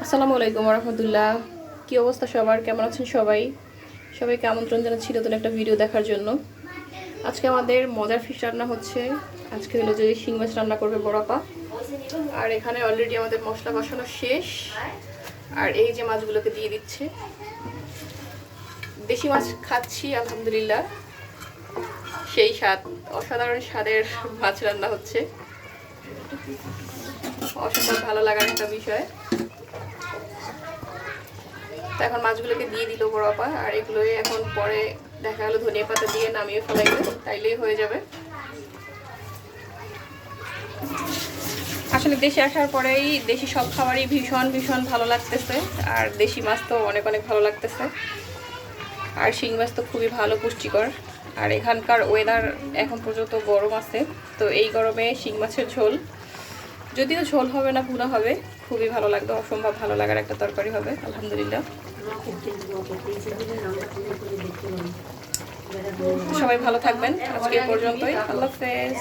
আসসালামু আলাইকুম রহমতুল্লাহ। কী অবস্থা সবার, কেমন আছেন সবাই? সবাইকে আমন্ত্রণ জানাচ্ছি নতুন একটা ভিডিও দেখার জন্য। আজকে আমাদের মজার ফিশ রান্না হচ্ছে। আজকে হলো যে শিং মাছ রান্না করবে বড় আপা। আর এখানে অলরেডি আমাদের মশলা কষানো শেষ। আর এই যে মাছগুলোকে দিয়ে দিচ্ছে। দেশি মাছ খাচ্ছি আলহামদুলিল্লাহ, সেই স্বাদ, অসাধারণ স্বাদের মাছ রান্না হচ্ছে। অসম্ভব ভালো লাগার একটা বিষয়। তো এখন মাছগুলোকে দিয়ে দিল বড় আপা, আর এগুলোই এখন পরে দেখা গেলো ধনিয়া পাতা দিয়ে নামিয়ে ফেলাইবে, তাইলেই হয়ে যাবে। আসলে দেশে আসার পরেই দেশি সব খাবারই ভীষণ ভীষণ ভালো লাগতেছে। আর দেশি মাছ তো অনেক অনেক ভালো লাগতেছে। আর শিং মাছ তো খুবই ভালো, পুষ্টিকর। আর এখানকার ওয়েদার এখন পর্যন্ত গরম আছে, তো এই গরমে শিং মাছের ঝোল, যদিও ঝোল হবে না ভুনা হবে, খুবই ভালো লাগবে। অসম্ভব ভালো লাগার একটা তরকারি হবে আলহামদুলিল্লাহ। সবাই ভালো থাকবেন, আজকে পর্যন্তই, আল্লাহ হাফেজ।